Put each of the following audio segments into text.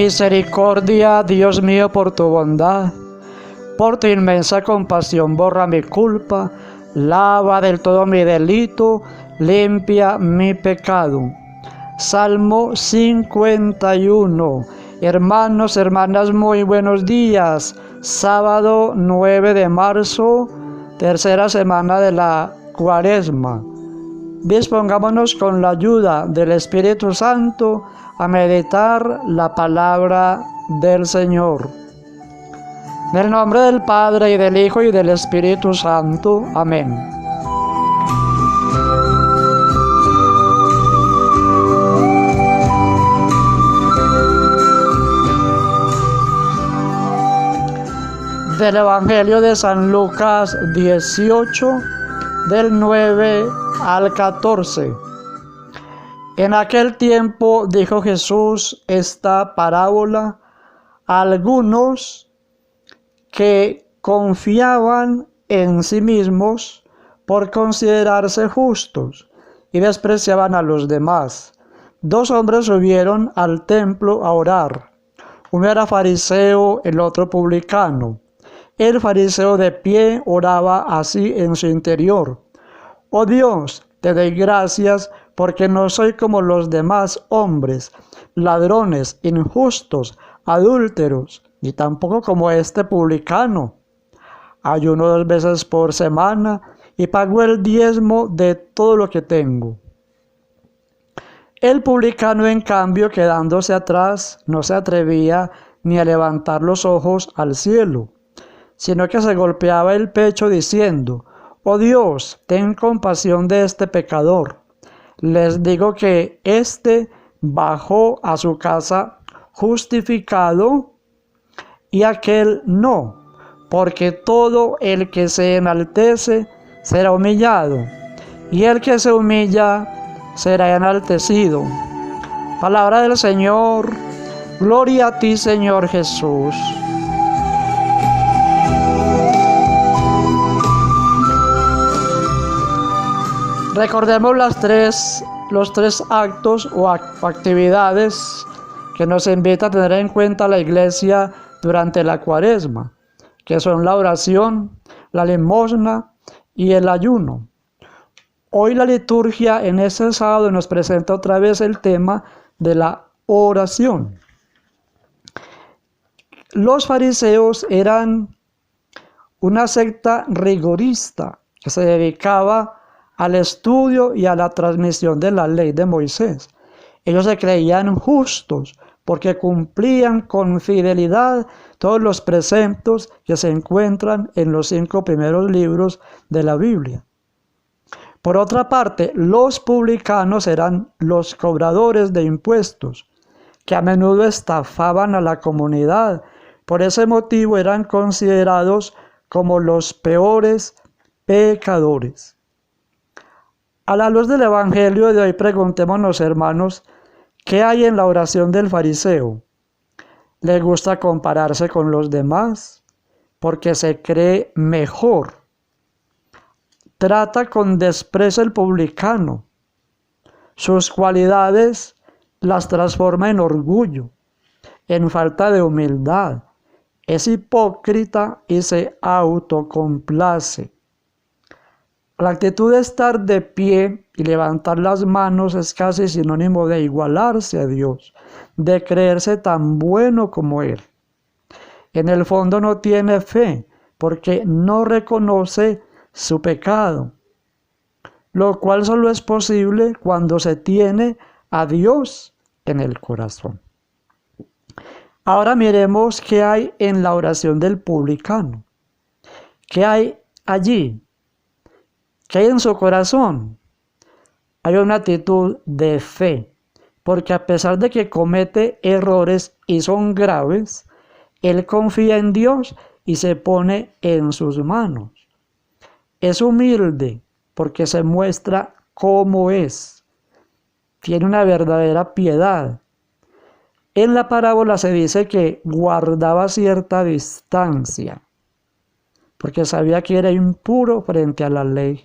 misericordia, Dios mío, por tu bondad, por tu inmensa compasión, borra mi culpa, lava del todo mi delito, limpia mi pecado. Salmo 51. Hermanos, hermanas, muy buenos días. Sábado 9 de marzo, tercera semana de la Cuaresma. Dispongámonos con la ayuda del Espíritu Santo a meditar la palabra del Señor. En el nombre del Padre, y del Hijo, y del Espíritu Santo. Amén. Del Evangelio de San Lucas 18, del 9 al 14. En aquel tiempo dijo Jesús esta parábola a algunos que confiaban en sí mismos por considerarse justos y despreciaban a los demás. Dos hombres subieron al templo a orar. Uno era fariseo, el otro publicano. El fariseo de pie oraba así en su interior: Oh Dios, te doy gracias porque no soy como los demás hombres, ladrones, injustos, adúlteros, ni tampoco como este publicano. Ayuno 2 veces por semana y pago el diezmo de todo lo que tengo. El publicano, en cambio, quedándose atrás, no se atrevía ni a levantar los ojos al cielo, sino que se golpeaba el pecho diciendo: Oh Dios, ten compasión de este pecador. Les digo que éste bajó a su casa justificado y aquel no, porque todo el que se enaltece será humillado, y el que se humilla será enaltecido. Palabra del Señor. Gloria a ti, Señor Jesús. Recordemos los tres actos o actividades que nos invita a tener en cuenta la Iglesia durante la Cuaresma, que son la oración, la limosna y el ayuno. Hoy la liturgia en este sábado nos presenta otra vez el tema de la oración. Los fariseos eran una secta rigorista que se dedicaba al estudio y a la transmisión de la ley de Moisés. Ellos se creían justos porque cumplían con fidelidad todos los preceptos que se encuentran en los 5 primeros libros de la Biblia. Por otra parte, los publicanos eran los cobradores de impuestos, que a menudo estafaban a la comunidad. Por ese motivo eran considerados como los peores pecadores. A la luz del Evangelio de hoy, preguntémonos, hermanos, ¿qué hay en la oración del fariseo? ¿Le gusta compararse con los demás porque se cree mejor? Trata con desprecio al publicano. Sus cualidades las transforma en orgullo, en falta de humildad. Es hipócrita y se autocomplace. La actitud de estar de pie y levantar las manos es casi sinónimo de igualarse a Dios, de creerse tan bueno como Él. En el fondo no tiene fe porque no reconoce su pecado, lo cual solo es posible cuando se tiene a Dios en el corazón. Ahora miremos qué hay en la oración del publicano. ¿Qué hay allí? ¿Qué hay en su corazón? Hay una actitud de fe, porque a pesar de que comete errores y son graves, él confía en Dios y se pone en sus manos. Es humilde porque se muestra cómo es. Tiene una verdadera piedad. En la parábola se dice que guardaba cierta distancia, porque sabía que era impuro frente a la ley.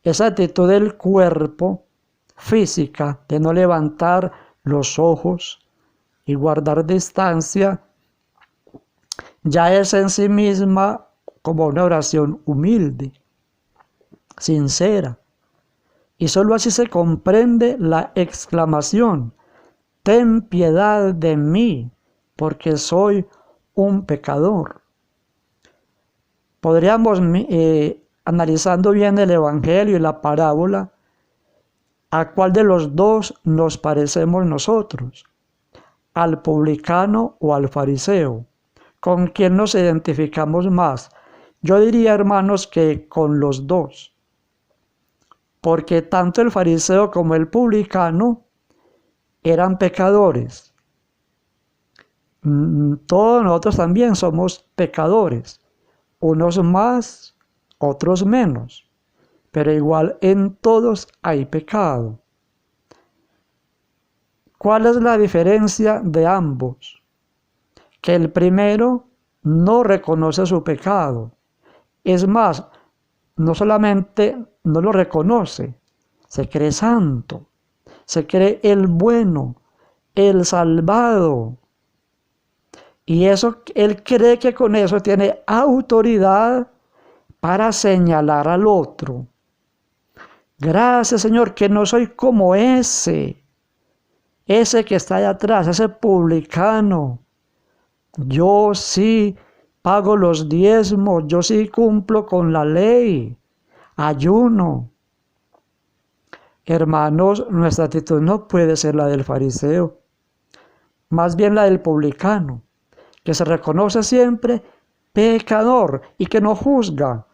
Esa actitud del cuerpo física de no levantar los ojos, y guardar distancia ya es en sí misma como una oración humilde, sincera. Y sólo así se comprende la exclamación: ten piedad de mí, porque soy un pecador. Podríamos, analizando bien el Evangelio y la parábola, ¿a cuál de los dos nos parecemos nosotros? ¿Al publicano o al fariseo? ¿Con quién nos identificamos más? Yo diría, hermanos, que con los dos. Porque tanto el fariseo como el publicano eran pecadores. Todos nosotros también somos pecadores. Unos más, otros menos. Pero igual en todos hay pecado. ¿Cuál es la diferencia de ambos? Que el primero no reconoce su pecado. Es más, no solamente no lo reconoce, se cree santo, se cree el bueno, el salvado. Y eso, él cree que con eso tiene autoridad para señalar al otro. Gracias, Señor, que no soy como ese que está allá atrás, ese publicano. Yo sí pago los diezmos, yo sí cumplo con la ley, ayuno. Hermanos, nuestra actitud no puede ser la del fariseo, más bien la del publicano, que se reconoce siempre pecador y que no juzga.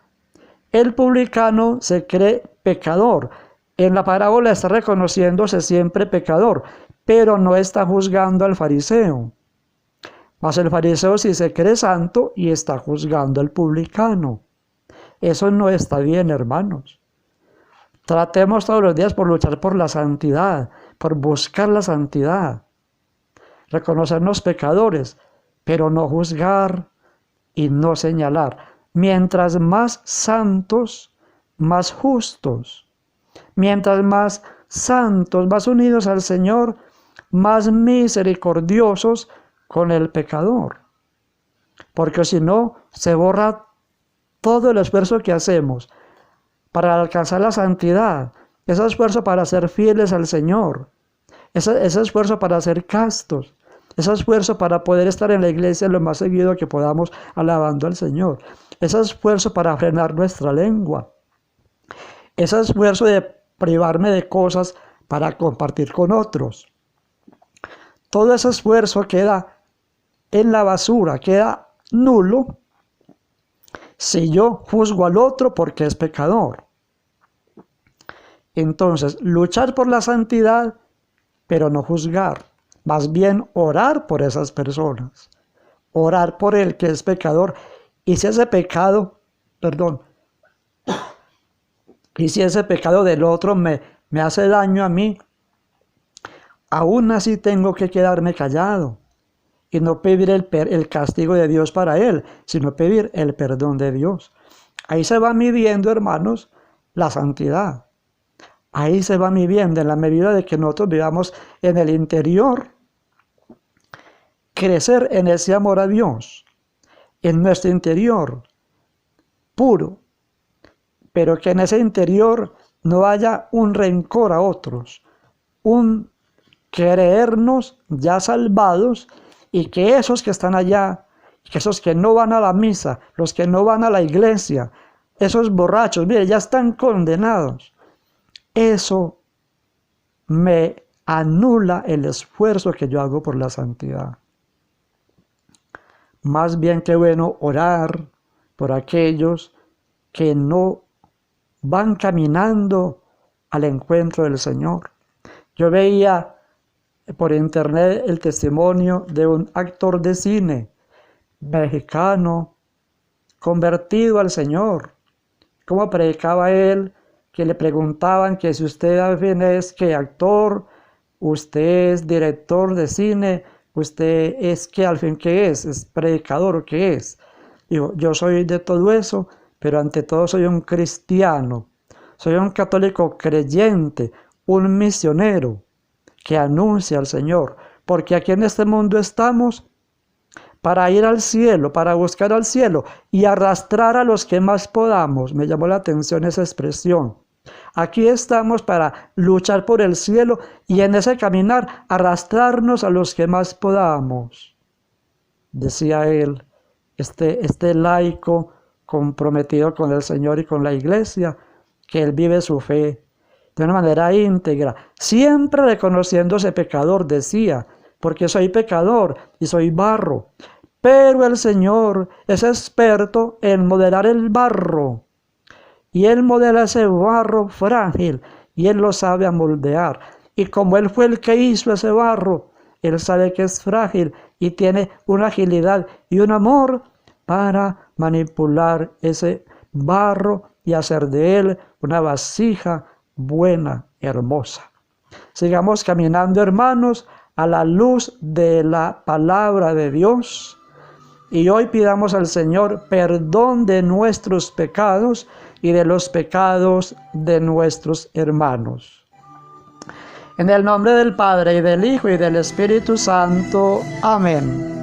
El publicano se cree pecador. En la parábola está reconociéndose siempre pecador, pero no está juzgando al fariseo. Mas el fariseo sí se cree santo y está juzgando al publicano. Eso no está bien, hermanos. Tratemos todos los días por luchar por la santidad, por buscar la santidad. Reconocernos pecadores, pero no juzgar y no señalar. Mientras más santos, más justos. Mientras más santos, más unidos al Señor, más misericordiosos con el pecador. Porque si no, se borra todo el esfuerzo que hacemos para alcanzar la santidad, ese esfuerzo para ser fieles al Señor, ese esfuerzo para ser castos, ese esfuerzo para poder estar en la iglesia lo más seguido que podamos alabando al Señor, ese esfuerzo para frenar nuestra lengua, ese esfuerzo de privarme de cosas para compartir con otros. Todo ese esfuerzo queda en la basura, queda nulo si yo juzgo al otro porque es pecador. Entonces, luchar por la santidad, pero no juzgar. Más bien orar por esas personas. Orar por el que es pecador. Y si ese pecado, y si ese pecado del otro me hace daño a mí, aún así tengo que quedarme callado. Y no pedir el castigo de Dios para él, sino pedir el perdón de Dios. Ahí se va midiendo, hermanos, la santidad. Ahí se va midiendo en la medida de que nosotros vivamos en el interior, crecer en ese amor a Dios, en nuestro interior, puro, pero que en ese interior no haya un rencor a otros, un creernos ya salvados, y que esos que están allá, que esos que no van a la misa, los que no van a la iglesia, esos borrachos, mire, ya están condenados. Eso me anula el esfuerzo que yo hago por la santidad. Más bien que bueno orar por aquellos que no van caminando al encuentro del Señor. Yo veía por internet el testimonio de un actor de cine mexicano convertido al Señor. Cómo predicaba él, que le preguntaban que si usted al fin es que actor, usted es director de cine, usted es que al fin qué es predicador o qué es. Digo, yo soy de todo eso, pero ante todo soy un cristiano, soy un católico creyente, un misionero que anuncia al Señor. porque aquí en este mundo estamos para ir al cielo, para buscar al cielo y arrastrar a los que más podamos. Me llamó la atención esa expresión. Aquí estamos para luchar por el cielo y en ese caminar arrastrarnos a los que más podamos. Decía él, este laico comprometido con el Señor y con la iglesia, que él vive su fe de una manera íntegra, siempre reconociéndose pecador, decía, porque soy pecador y soy barro. Pero el Señor es experto en modelar el barro. Y Él modela ese barro frágil y Él lo sabe amoldear. Y como Él fue el que hizo ese barro, Él sabe que es frágil y tiene una agilidad y un amor para manipular ese barro y hacer de él una vasija buena, hermosa. Sigamos caminando, hermanos, a la luz de la palabra de Dios. Y hoy pidamos al Señor perdón de nuestros pecados y de los pecados de nuestros hermanos. En el nombre del Padre, y del Hijo, y del Espíritu Santo. Amén.